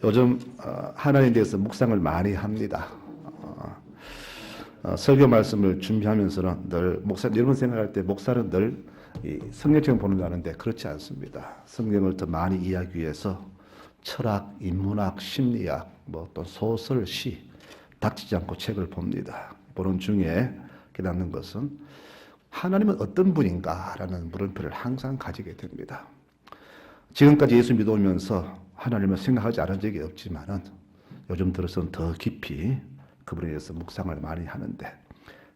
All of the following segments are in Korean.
요즘 하나님에 대해서 묵상을 많이 합니다. 설교 말씀을 준비하면서는 늘 여러분 생각할 때 목사는 늘 성경책을 보는 줄 아는데 그렇지 않습니다. 성경을 더 많이 이해하기 위해서 철학, 인문학, 심리학, 또 소설, 시 닥치지 않고 책을 봅니다. 보는 중에 깨닫는 것은 하나님은 어떤 분인가라는 물음표를 항상 가지게 됩니다. 지금까지 예수 믿어오면서 하나님을 생각하지 않은 적이 없지만은 요즘 들어서는 더 깊이 그분에 대해서 묵상을 많이 하는데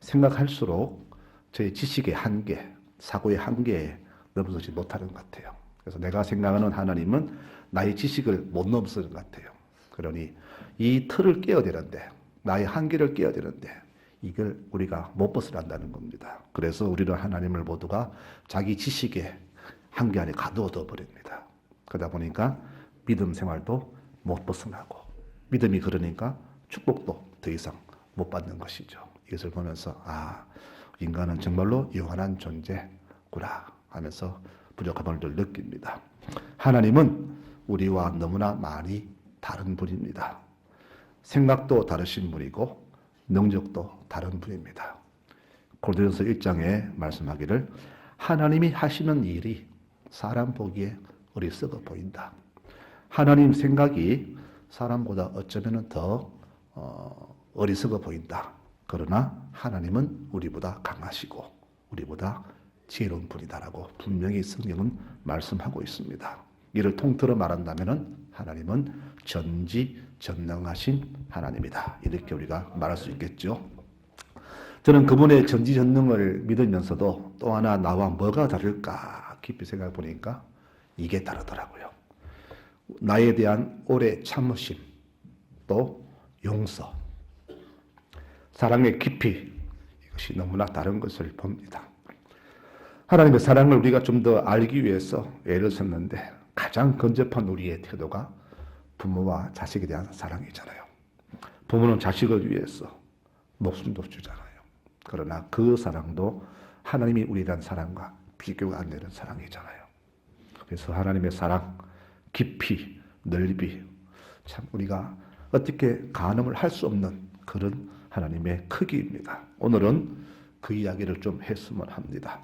생각할수록 저희 지식의 한계, 사고의 한계에 넘어서지 못하는 것 같아요. 그래서 내가 생각하는 하나님은 나의 지식을 못 넘어서는 것 같아요. 그러니 이 틀을 깨야 되는데, 나의 한계를 깨야 되는데 이걸 우리가 못 벗어난다는 겁니다. 그래서 우리는 하나님을 모두가 자기 지식의 한계 안에 가두어둬 버립니다. 그러다 보니까 믿음 생활도 못 벗어나고 믿음이 그러니까 축복도 더 이상 못 받는 것이죠. 이것을 보면서 인간은 정말로 영원한 존재구나 하면서 부족함을 늘 느낍니다. 하나님은 우리와 너무나 많이 다른 분입니다. 생각도 다르신 분이고 능력도 다른 분입니다. 고린도전서 1장에 말씀하기를 하나님이 하시는 일이 사람 보기에 어리석어 보인다. 하나님 생각이 사람보다 어쩌면 더 어리석어 보인다. 그러나 하나님은 우리보다 강하시고 우리보다 지혜로운 분이다라고 분명히 성경은 말씀하고 있습니다. 이를 통틀어 말한다면 하나님은 전지전능하신 하나님이다. 이렇게 우리가 말할 수 있겠죠. 저는 그분의 전지전능을 믿으면서도 또 하나 나와 뭐가 다를까 깊이 생각해 보니까 이게 다르더라고요. 나에 대한 오래 참으심, 또 용서, 사랑의 깊이, 이것이 너무나 다른 것을 봅니다. 하나님의 사랑을 우리가 좀 더 알기 위해서 애를 썼는데 가장 근접한 우리의 태도가 부모와 자식에 대한 사랑이잖아요. 부모는 자식을 위해서 목숨도 주잖아요. 그러나 그 사랑도 하나님이 우리에 대한 사랑과 비교가 안 되는 사랑이잖아요. 그래서 하나님의 사랑, 깊이, 넓이, 참 우리가 어떻게 가늠을 할 수 없는 그런 하나님의 크기입니다. 오늘은 그 이야기를 좀 했으면 합니다.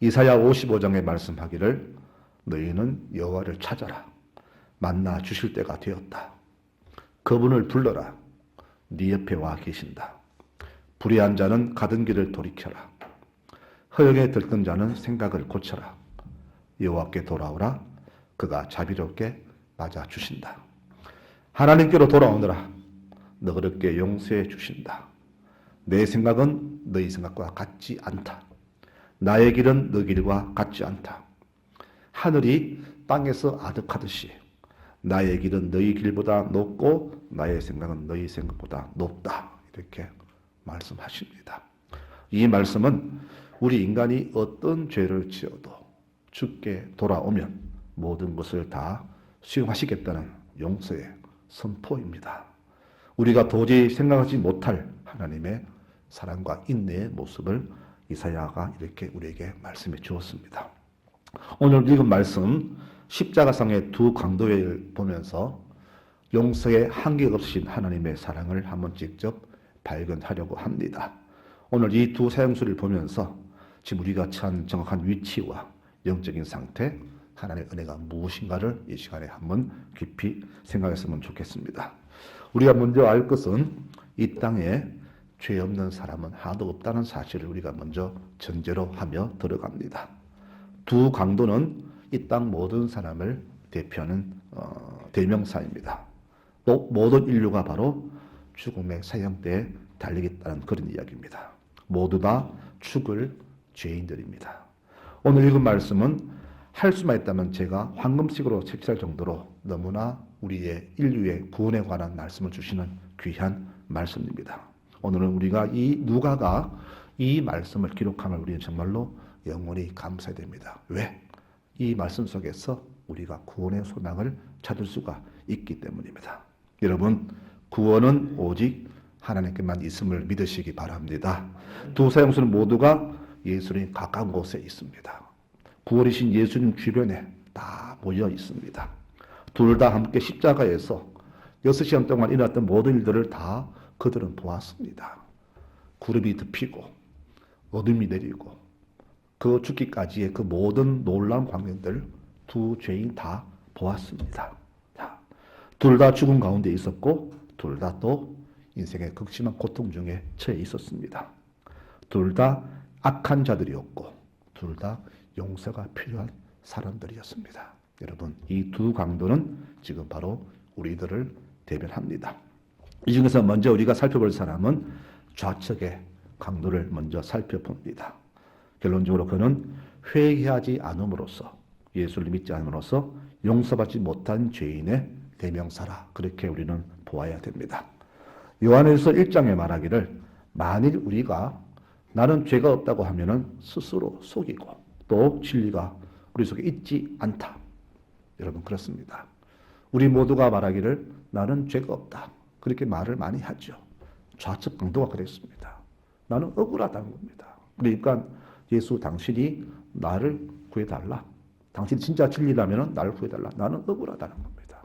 이사야 55장에 말씀하기를 너희는 여호와를 찾아라. 만나 주실 때가 되었다. 그분을 불러라. 네 옆에 와 계신다. 불의한 자는 가던 길을 돌이켜라. 허영에 들던 자는 생각을 고쳐라. 여호와께 돌아오라. 그가 자비롭게 맞아주신다. 하나님께로 돌아오너라. 너그럽게 용서해 주신다. 내 생각은 너희 생각과 같지 않다. 나의 길은 너 길과 같지 않다. 하늘이 땅에서 아득하듯이 나의 길은 너희 길보다 높고 나의 생각은 너희 생각보다 높다. 이렇게 말씀하십니다. 이 말씀은 우리 인간이 어떤 죄를 지어도 주께 돌아오면 모든 것을 다 수용하시겠다는 용서의 선포입니다. 우리가 도저히 생각하지 못할 하나님의 사랑과 인내의 모습을 이사야가 이렇게 우리에게 말씀해 주었습니다. 오늘 읽은 말씀 십자가상의 두 강도를 보면서 용서의 한계가 없으신 하나님의 사랑을 한번 직접 발견하려고 합니다. 오늘 이 두 사형수를 보면서 지금 우리가 처한 정확한 위치와 영적인 상태, 하나님의 은혜가 무엇인가를 이 시간에 한번 깊이 생각했으면 좋겠습니다. 우리가 먼저 알 것은 이 땅에 죄 없는 사람은 하나도 없다는 사실을 우리가 먼저 전제로 하며 들어갑니다. 두 강도는 이 땅 모든 사람을 대표하는 대명사입니다. 또 모든 인류가 바로 죽음의 사형대에 달리겠다는 그런 이야기입니다. 모두 다 죽을 죄인들입니다. 오늘 읽은 말씀은 할 수만 있다면 제가 황금식으로 채취할 정도로 너무나 우리의 인류의 구원에 관한 말씀을 주시는 귀한 말씀입니다. 오늘은 우리가 이 누가가 이 말씀을 기록함을 우리는 정말로 영원히 감사해야 됩니다. 왜? 이 말씀 속에서 우리가 구원의 소망을 찾을 수가 있기 때문입니다. 여러분, 구원은 오직 하나님께만 있음을 믿으시기 바랍니다. 두 사형수는 모두가 예수님 가까운 곳에 있습니다. 구원이신 예수님 주변에 다 모여 있습니다. 둘 다 함께 십자가에서 6시간 동안 일어났던 모든 일들을 다 그들은 보았습니다. 구름이 덮이고 어둠이 내리고 그 죽기까지의 그 모든 놀라운 광경들 두 죄인 다 보았습니다. 둘 다 죽음 가운데 있었고 둘 다 또 인생의 극심한 고통 중에 처해 있었습니다. 둘 다 악한 자들이었고 둘 다 용서가 필요한 사람들이었습니다. 여러분, 이 두 강도는 지금 바로 우리들을 대변합니다. 이 중에서 먼저 우리가 살펴볼 사람은 좌측의 강도를 먼저 살펴봅니다. 결론적으로 그는 회개하지 않음으로써, 예수를 믿지 않음으로써 용서받지 못한 죄인의 대명사라, 그렇게 우리는 보아야 됩니다. 요한일서 1장에 말하기를 만일 우리가 나는 죄가 없다고 하면은 스스로 속이고 또 진리가 우리 속에 있지 않다. 여러분, 그렇습니다. 우리 모두가 말하기를 나는 죄가 없다, 그렇게 말을 많이 하죠. 좌측 강도가 그랬습니다. 나는 억울하다는 겁니다. 그러니까 예수, 당신이 나를 구해달라. 당신이 진짜 진리라면 나를 구해달라. 나는 억울하다는 겁니다.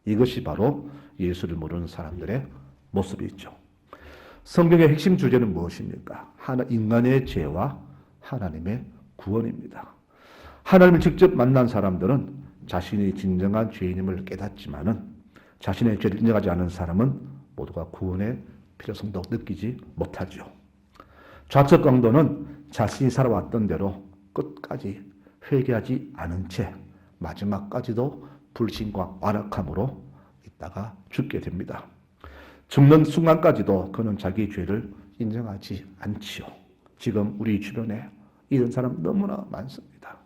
이것이 바로 예수를 모르는 사람들의 모습이죠. 성경의 핵심 주제는 무엇입니까? 인간의 죄와 하나님의 구원입니다. 하나님을 직접 만난 사람들은 자신이 진정한 죄인임을 깨닫지만은 자신의 죄를 인정하지 않은 사람은 모두가 구원의 필요성도 느끼지 못하죠. 좌측 강도는 자신이 살아왔던 대로 끝까지 회개하지 않은 채 마지막까지도 불신과 완악함으로 있다가 죽게 됩니다. 죽는 순간까지도 그는 자기 죄를 인정하지 않지요. 지금 우리 주변에 이런 사람 너무나 많습니다.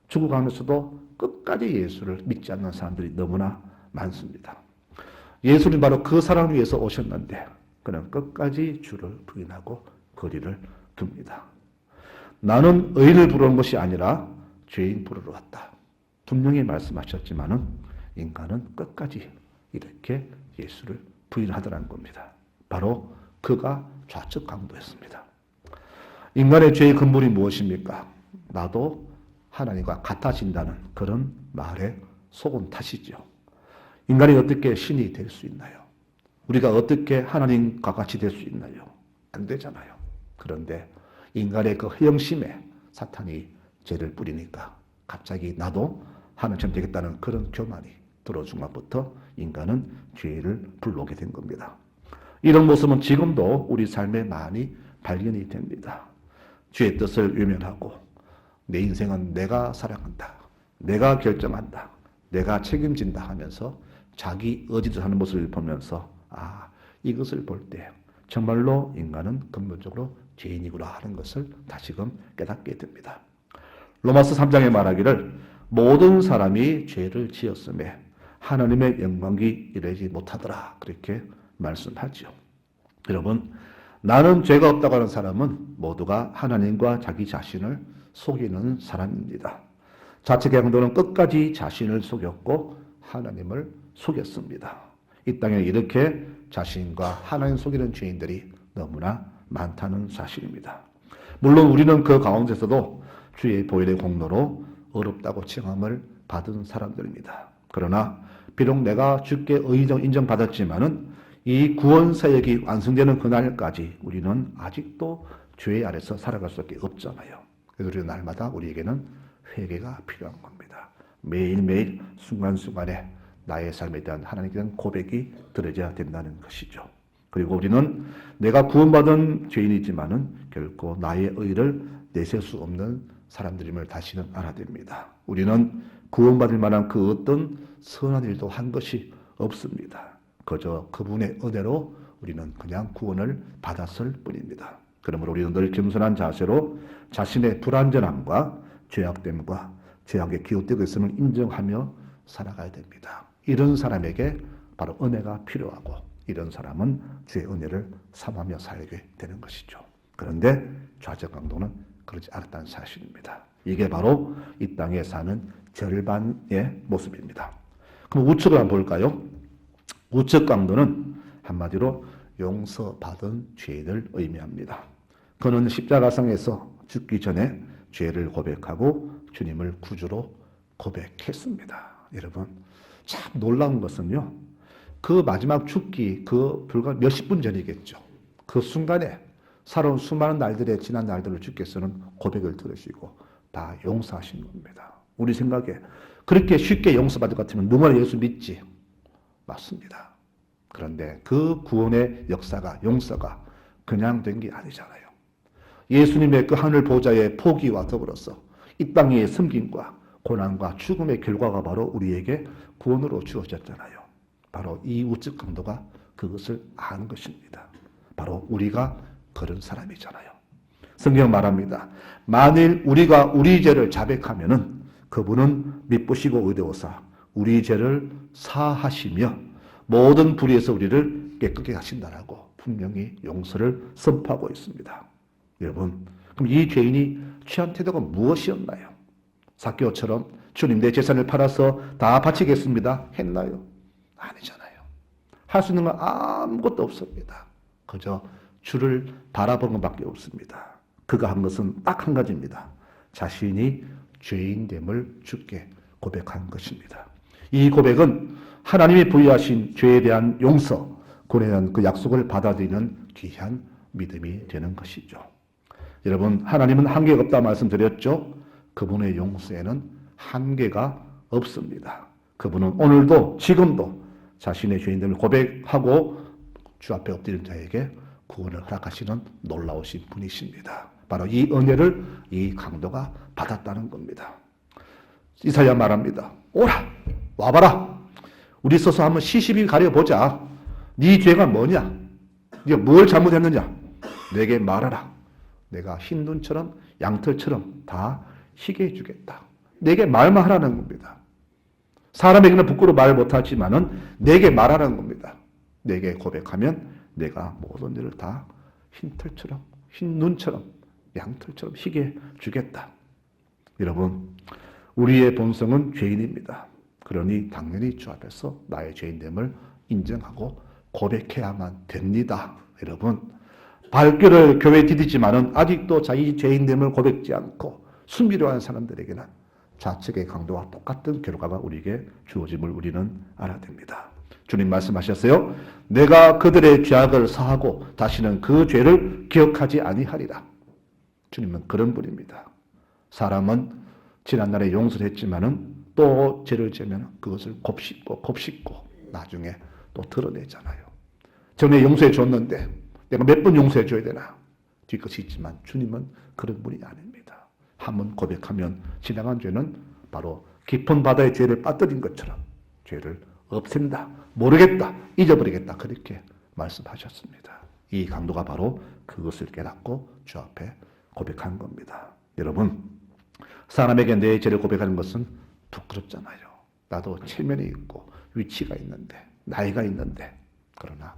죽어가면서도 끝까지 예수를 믿지 않는 사람들이 너무나 많습니다. 예수는 바로 그 사람을 위해서 오셨는데 그는 끝까지 주를 부인하고 거리를 둡니다. 나는 의인을 부르는 것이 아니라 죄인 부르러 왔다. 분명히 말씀하셨지만은 인간은 끝까지 이렇게 예수를 부인하더라는 겁니다. 바로 그가 좌측 강도였습니다. 인간의 죄의 근본이 무엇입니까? 나도 하나님과 같아진다는 그런 말에 속은 탓이죠. 인간이 어떻게 신이 될 수 있나요? 우리가 어떻게 하나님과 같이 될 수 있나요? 안 되잖아요. 그런데 인간의 그 허영심에 사탄이 죄를 뿌리니까 갑자기 나도 하나님처럼 되겠다는 그런 교만이 들어준 것부터 인간은 죄를 불러오게 된 겁니다. 이런 모습은 지금도 우리 삶에 많이 발견이 됩니다. 죄의 뜻을 외면하고 내 인생은 내가 살아간다, 내가 결정한다, 내가 책임진다 하면서 자기 의지대로 하는 모습을 보면서 이것을 볼 때 정말로 인간은 근본적으로 죄인이구나 하는 것을 다시금 깨닫게 됩니다. 로마서 3장에 말하기를 모든 사람이 죄를 지었음에 하나님의 영광이 이르지 못하더라, 그렇게 말씀하죠. 여러분, 나는 죄가 없다고 하는 사람은 모두가 하나님과 자기 자신을 속이는 사람입니다. 좌측의 강도는 끝까지 자신을 속였고 하나님을 속였습니다. 이 땅에 이렇게 자신과 하나님 속이는 죄인들이 너무나 많다는 사실입니다. 물론 우리는 그 가운데서도 주의 보혈의 공로로 어렵다고 칭함을 받은 사람들입니다. 그러나 비록 내가 주께 의정 인정받았지만은 이 구원 사역이 완성되는 그날까지 우리는 아직도 죄 아래서 살아갈 수밖에 없잖아요. 그래서 우리는 날마다 우리에게는 회개가 필요한 겁니다. 매일매일 순간순간에 나의 삶에 대한 하나님께 대한 고백이 들어져야 된다는 것이죠. 그리고 우리는 내가 구원받은 죄인이지만은 결코 나의 의를 내세울 수 없는 사람들임을 다시는 알아야 됩니다. 우리는 구원받을 만한 그 어떤 선한 일도 한 것이 없습니다. 그저 그분의 은혜로 우리는 그냥 구원을 받았을 뿐입니다. 그러므로 우리는 늘 겸손한 자세로 자신의 불완전함과 죄악됨과 죄악에 기웃되고 있음을 인정하며 살아가야 됩니다. 이런 사람에게 바로 은혜가 필요하고 이런 사람은 주의 은혜를 삼하며 살게 되는 것이죠. 그런데 좌측 강도는 그러지 않았다는 사실입니다. 이게 바로 이 땅에 사는 절반의 모습입니다. 그럼 우측을 한번 볼까요? 우측 강도는 한마디로 용서받은 죄를 의미합니다. 그는 십자가상에서 죽기 전에 죄를 고백하고 주님을 구주로 고백했습니다. 여러분, 참 놀라운 것은요, 그 마지막 죽기 그 불과 몇십 분 전이겠죠. 그 순간에 살아온 수많은 날들의 지난 날들을 주께서는 고백을 들으시고 다 용서하신 겁니다. 우리 생각에 그렇게 쉽게 용서받을 것 같으면 누구나 예수 믿지. 맞습니다. 그런데 그 구원의 역사가, 용서가 그냥 된 게 아니잖아요. 예수님의 그 하늘 보좌의 포기와 더불어서 이 땅의 섬김과 고난과 죽음의 결과가 바로 우리에게 구원으로 주어졌잖아요. 바로 이 우측 강도가 그것을 아는 것입니다. 바로 우리가 그런 사람이잖아요. 성경 말합니다. 만일 우리가 우리 죄를 자백하면은 그분은 미쁘시고 의로우사 우리 죄를 사하시며 모든 불의에서 우리를 깨끗게 하신다라고 분명히 용서를 선포하고 있습니다. 여러분, 그럼 이 죄인이 취한 태도가 무엇이었나요? 삭개오처럼 주님 내 재산을 팔아서 다 바치겠습니다 했나요? 아니잖아요. 할 수 있는 건 아무것도 없습니다. 그저 주를 바라보는 것밖에 없습니다. 그가 한 것은 딱 한 가지입니다. 자신이 죄인됨을 주께 고백한 것입니다. 이 고백은 하나님이 부여하신 죄에 대한 용서, 구원에 대한 그 약속을 받아들이는 귀한 믿음이 되는 것이죠. 여러분, 하나님은 한계가 없다 말씀드렸죠? 그분의 용서에는 한계가 없습니다. 그분은 오늘도 지금도 자신의 죄인됨을 고백하고 주 앞에 엎드린 자에게 구원을 허락하시는 놀라우신 분이십니다. 바로 이 은혜를 이 강도가 받았다는 겁니다. 이사야 말합니다. 오라, 와봐라. 우리 서서 한번 시시비 가려보자. 네 죄가 뭐냐? 네가 뭘 잘못했느냐? 내게 말하라. 내가 흰 눈처럼 양털처럼 다 희게 해주겠다. 내게 말만 하라는 겁니다. 사람에게는 부끄러워 말 못하지만은 내게 말하라는 겁니다. 내게 고백하면 내가 모든 일을 다 흰 털처럼, 흰 눈처럼, 양털처럼 희게 주겠다. 여러분, 우리의 본성은 죄인입니다. 그러니 당연히 주 앞에서 나의 죄인됨을 인정하고 고백해야만 됩니다. 여러분, 발길을 교회에 디디지만은 아직도 자기 죄인됨을 고백지 않고 숨기려 하는 사람들에게는 좌측의 강도와 똑같은 결과가 우리에게 주어짐을 우리는 알아야 됩니다. 주님 말씀하셨어요. 내가 그들의 죄악을 사하고 다시는 그 죄를 기억하지 아니하리라. 주님은 그런 분입니다. 사람은 지난날에 용서를 했지만은 또 죄를 지으면 그것을 곱씹고 나중에 또 드러내잖아요. 전에 용서해 줬는데 내가 몇 번 용서해 줘야 되나? 뒤끝이 있지만 주님은 그런 분이 아닙니다. 한번 고백하면 지나간 죄는 바로 깊은 바다의 죄를 빠뜨린 것처럼 죄를 없앤다, 모르겠다, 잊어버리겠다 그렇게 말씀하셨습니다. 이 강도가 바로 그것을 깨닫고 주 앞에 고백한 겁니다. 여러분, 사람에게 내 죄를 고백하는 것은 부끄럽잖아요. 나도 체면이 있고 위치가 있는데 나이가 있는데 그러나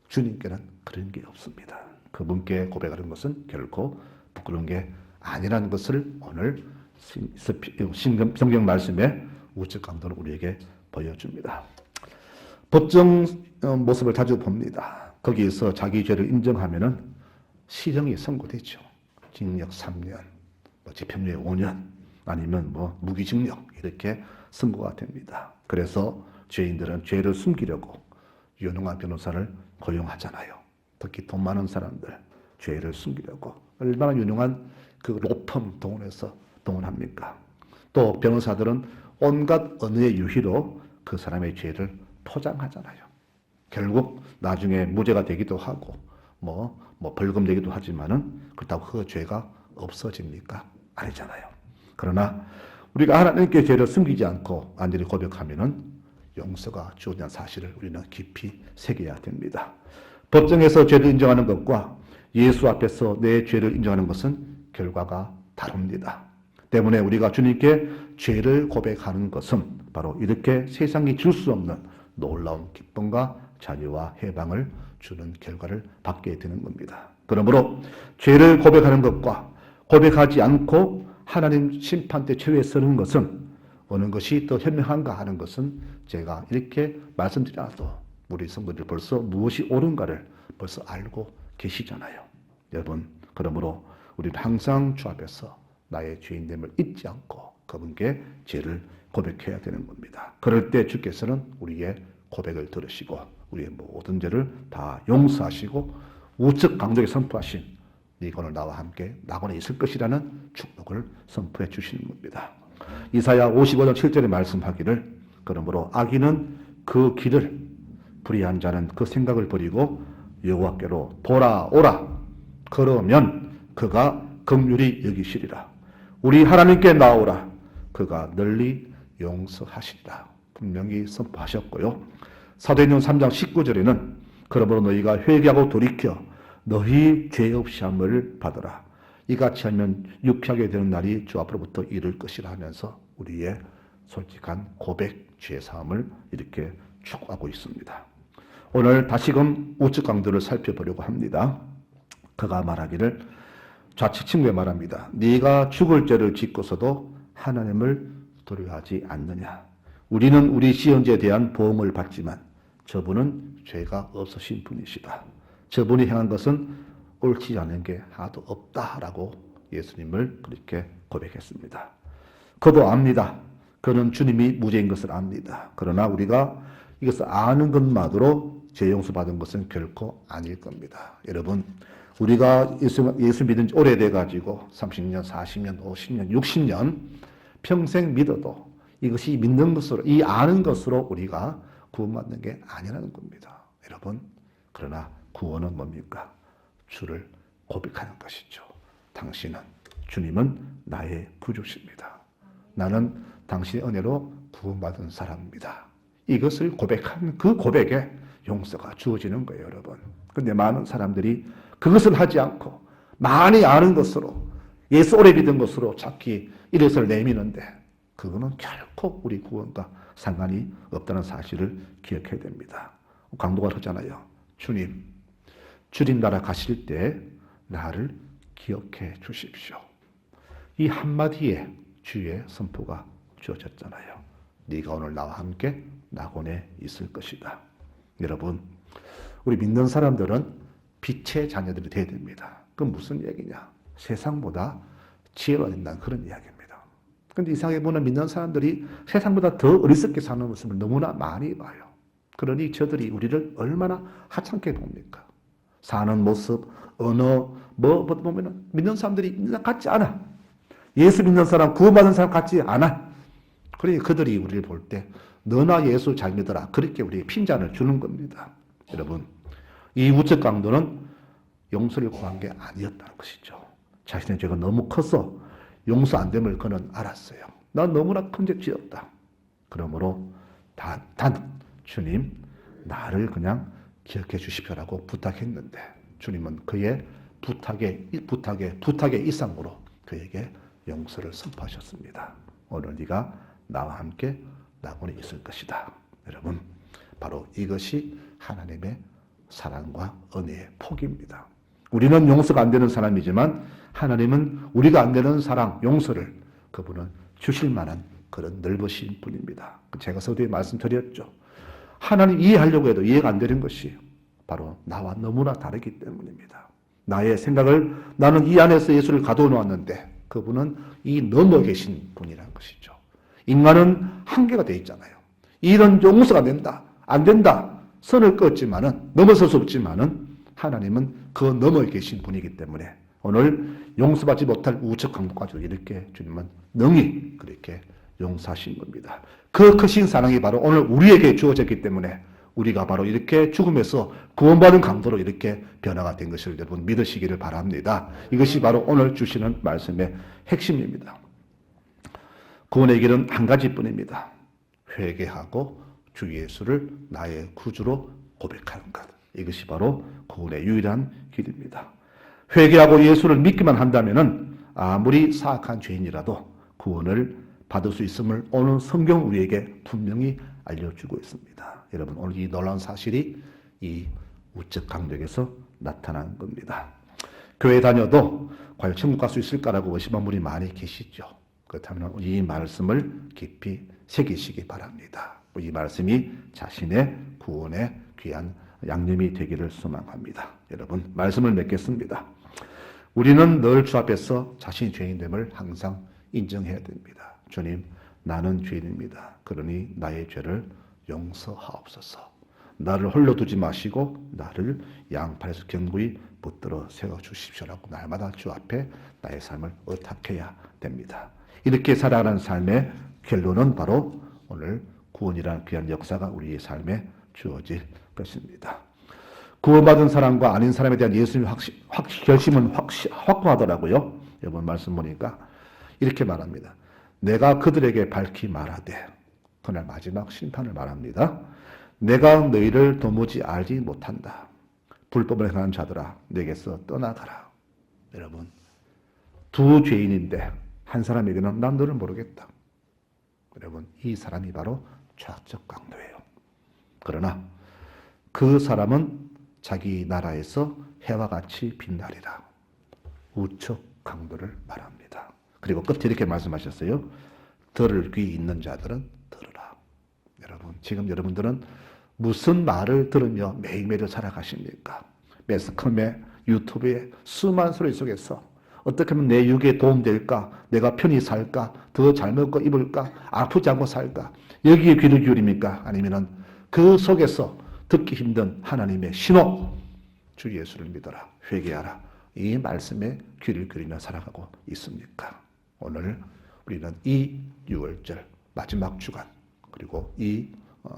주님께는 그런 게 없습니다. 그분께 고백하는 것은 결코 부끄러운 게 아니라는 것을 오늘 성경 말씀에 우측 강도는 우리에게 보여줍니다. 법정 모습을 자주 봅니다. 거기에서 자기 죄를 인정하면은 실형이 선고되죠. 징역 3년, 집행유예 5년, 아니면 무기징역 이렇게 선고가 됩니다. 그래서 죄인들은 죄를 숨기려고 유능한 변호사를 고용하잖아요. 특히 돈 많은 사람들 죄를 숨기려고 얼마나 유능한 그 로펌 동원합니까? 또 변호사들은 온갖 언어의 유희로 그 사람의 죄를 포장하잖아요. 결국 나중에 무죄가 되기도 하고 벌금 내기도 하지만은 그렇다고 그 죄가 없어집니까? 아니잖아요. 그러나 우리가 하나님께 죄를 숨기지 않고 완전히 고백하면은 용서가 주어진 사실을 우리는 깊이 새겨야 됩니다. 법정에서 죄를 인정하는 것과 예수 앞에서 내 죄를 인정하는 것은 결과가 다릅니다. 때문에 우리가 주님께 죄를 고백하는 것은 바로 이렇게 세상이 줄 수 없는 놀라운 기쁨과 자유와 해방을 주는 결과를 받게 되는 겁니다. 그러므로 죄를 고백하는 것과 고백하지 않고 하나님 심판대 최후에 서는 것은 어느 것이 더 현명한가 하는 것은 제가 이렇게 말씀드리지 않아도 우리 성도들 벌써 무엇이 옳은가를 벌써 알고 계시잖아요. 여러분, 그러므로 우리는 항상 주 앞에서 나의 죄인됨을 잊지 않고 그분께 죄를 고백해야 되는 겁니다. 그럴 때 주께서는 우리의 고백을 들으시고 우리의 모든 죄를 다 용서하시고 우측 강도에 선포하신 네가 오늘 나와 함께 낙원에 있을 것이라는 축복을 선포해 주시는 겁니다. 이사야 55장 7절에 말씀하기를 그러므로 악인은 그 길을 불의한 자는 그 생각을 버리고 여호와께로 돌아오라. 그러면 그가 긍휼히 여기시리라. 우리 하나님께 나오라. 그가 널리 용서하시리라. 분명히 선포하셨고요. 사도행전 3장 19절에는 그러므로 너희가 회개하고 돌이켜 너희 죄 없이 함을 받으라. 이같이 하면 유쾌하게 되는 날이 주 앞으로부터 이를 것이라 하면서 우리의 솔직한 고백, 죄 사함을 이렇게 축복하고 있습니다. 오늘 다시금 우측 강도를 살펴보려고 합니다. 그가 말하기를 좌측 친구에 말합니다. 네가 죽을 죄를 짓고서도 하나님을 두려워하지 않느냐. 우리는 우리 시현제에 대한 보험을 받지만 저분은 죄가 없으신 분이시다. 저분이 행한 것은 옳지 않은 게 하나도 없다라고 예수님을 그렇게 고백했습니다. 그도 압니다. 그는 주님이 무죄인 것을 압니다. 그러나 우리가 이것을 아는 것만으로 죄 용서 받은 것은 결코 아닐 겁니다. 여러분, 우리가 예수 믿은 지 오래돼 가지고 30년, 40년, 50년, 60년 평생 믿어도 이것이 믿는 것으로, 이 아는 것으로 우리가 구원받는 게 아니라는 겁니다. 여러분, 그러나 구원은 뭡니까? 주를 고백하는 것이죠. 주님은 나의 구주십니다. 나는 당신의 은혜로 구원받은 사람입니다. 이것을 고백하는 그 고백에 용서가 주어지는 거예요, 여러분. 근데 많은 사람들이 그것을 하지 않고 많이 아는 것으로 예수 오래 믿은 것으로 자기 일에서 내미는데 그거는 결코 우리 구원과 상관이 없다는 사실을 기억해야 됩니다. 강도가 하잖아요. 주님 나라 가실 때 나를 기억해 주십시오. 이 한마디에 주의 선포가 주어졌잖아요. 네가 오늘 나와 함께 낙원에 있을 것이다. 여러분, 우리 믿는 사람들은 빛의 자녀들이 되어야 됩니다. 그건 무슨 얘기냐? 세상보다 지혜가 된다는 그런 이야기입니다. 그런데 이상하게 보면 믿는 사람들이 세상보다 더 어리석게 사는 모습을 너무나 많이 봐요. 그러니 저들이 우리를 얼마나 하찮게 봅니까? 사는 모습, 언어, 보면 믿는 사람들이 믿는 사람 같지 않아. 예수 믿는 사람, 구원받은 사람 같지 않아. 그러니 그들이 우리를 볼 때 너나 예수 잘 믿어라. 그렇게 우리에게 핀잔을 주는 겁니다. 여러분, 이 우측 강도는 용서를 구한 게 아니었다는 것이죠. 자신의 죄가 너무 커서 용서 안 됨을 그는 알았어요. 난 너무나 큰 죄 지었다. 그러므로 단 주님 나를 그냥 기억해 주십시오라고 부탁했는데 주님은 그의 부탁의 이상으로 그에게 용서를 선포하셨습니다. 오늘 네가 나와 함께 낙원에 있을 것이다. 여러분, 바로 이것이 하나님의 사랑과 은혜의 폭입니다. 우리는 용서가 안 되는 사람이지만 하나님은 우리가 안 되는 사랑, 용서를 그분은 주실 만한 그런 넓으신 분입니다. 제가 서두에 말씀드렸죠. 하나님 이해하려고 해도 이해가 안 되는 것이 바로 나와 너무나 다르기 때문입니다. 나의 생각을 나는 이 안에서 예수를 가두어 놓았는데 그분은 이 넘어 계신 분이라는 것이죠. 인간은 한계가 되어 있잖아요. 이런 용서가 안 된다. 선을 긋지만은 넘어설 수 없지만은 하나님은 그 넘어 계신 분이기 때문에 오늘 용서받지 못할 우측 강도까지도 이렇게 주님은 능히 그렇게 용서하신 겁니다. 그 크신 사랑이 바로 오늘 우리에게 주어졌기 때문에 우리가 바로 이렇게 죽음에서 구원받은 강도로 이렇게 변화가 된 것을 여러분 믿으시기를 바랍니다. 이것이 바로 오늘 주시는 말씀의 핵심입니다. 구원의 길은 한 가지뿐입니다. 회개하고 주 예수를 나의 구주로 고백하는 것. 이것이 바로 구원의 유일한 길입니다. 회개하고 예수를 믿기만 한다면은 아무리 사악한 죄인이라도 구원을 받을 수 있음을 오늘 성경 우리에게 분명히 알려주고 있습니다. 여러분, 오늘 이 놀라운 사실이 이 우측 강도에게서 나타난 겁니다. 교회 다녀도 과연 천국 갈 수 있을까라고 의심한 분이 많이 계시죠. 그렇다면 이 말씀을 깊이 새기시기 바랍니다. 이 말씀이 자신의 구원의 귀한 양념이 되기를 소망합니다. 여러분, 말씀을 맺겠습니다. 우리는 늘 주 앞에서 자신의 죄인됨을 항상 인정해야 됩니다. 주님, 나는 죄인입니다. 그러니 나의 죄를 용서하옵소서. 나를 홀로 두지 마시고 나를 양팔에서 견고히 붙들어 세워주십시오라고 날마다 주 앞에 나의 삶을 의탁해야 됩니다. 이렇게 살아가는 삶의 결론은 바로 오늘 구원이라는 귀한 역사가 우리의 삶에 주어질 것입니다. 구원받은 사람과 아닌 사람에 대한 예수님의 결심은 확고하더라고요. 이번 말씀 보니까 이렇게 말합니다. 내가 그들에게 밝히 말하되, 그날 마지막 심판을 말합니다. 내가 너희를 도무지 알지 못한다. 불법을 행하는 자들아, 내게서 떠나가라. 여러분, 두 죄인인데 한 사람에게는 난 너를 모르겠다. 여러분, 이 사람이 바로 좌적 강도예요. 그러나 그 사람은 자기 나라에서 해와 같이 빛나리라. 우측 강도를 말합니다. 그리고 끝에 이렇게 말씀하셨어요. 들을 귀 있는 자들은 들으라. 여러분, 지금 여러분들은 무슨 말을 들으며 매일매일 살아가십니까? 매스컴에, 유튜브에 수많은 소리 속에서 어떻게 하면 내 육에 도움될까? 내가 편히 살까? 더 잘 먹고 입을까? 아프지 않고 살까? 여기에 귀를 기울입니까? 아니면은 그 속에서 듣기 힘든 하나님의 신호, 주 예수를 믿어라, 회개하라, 이 말씀에 귀를 기울이며 살아가고 있습니까? 오늘 우리는 이 6월절 마지막 주간, 그리고 이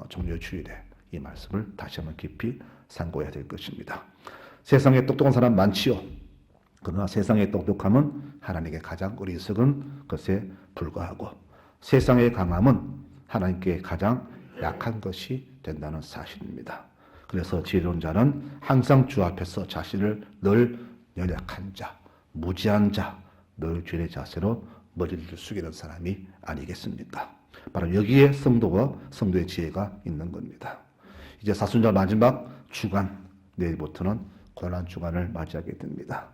종료주일에 이 말씀을 다시 한번 깊이 상고해야 될 것입니다. 세상에 똑똑한 사람 많지요. 그러나 세상의 똑똑함은 하나님께 가장 어리석은 것에 불과하고, 세상의 강함은 하나님께 가장 약한 것이 된다는 사실입니다. 그래서 지혜로운 자는 항상 주 앞에서 자신을 늘 연약한 자, 무지한 자, 늘 주의 자세로 머리를 숙이는 사람이 아니겠습니까? 바로 여기에 성도와 성도의 지혜가 있는 겁니다. 이제 사순절 마지막 주간, 내일부터는 고난 주간을 맞이하게 됩니다.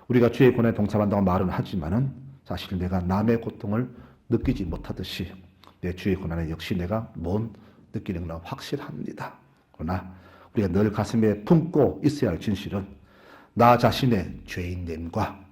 우리가 주의 고난에 동참한다고 말은 하지만은 사실 내가 남의 고통을 느끼지 못하듯이 내 주의 고난에 역시 내가 못 느끼는 건 확실합니다. 그러나 우리가 늘 가슴에 품고 있어야 할 진실은 나 자신의 죄인됨과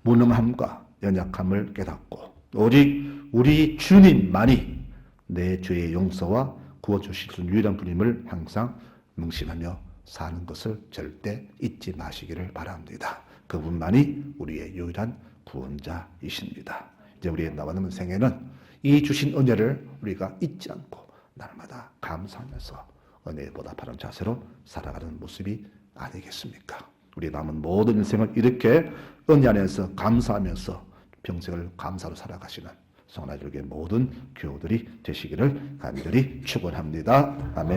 무능함과 연약함을 깨닫고 오직 우리 주님만이 내 죄의 용서와 구워주실 수 있는 유일한 분임을 항상 명심하며 사는 것을 절대 잊지 마시기를 바랍니다. 그분만이 우리의 유일한 구원자이십니다. 이제 우리의 남은 생애는 이 주신 은혜를 우리가 잊지 않고 날마다 감사하면서 은혜에 보답하는 자세로 살아가는 모습이 아니겠습니까? 우리 남은 모든 인생을 이렇게 은혜 안에서 감사하면서 평생을 감사로 살아가시는 성나들의 모든 교우들이 되시기를 간절히 축원합니다. 아멘.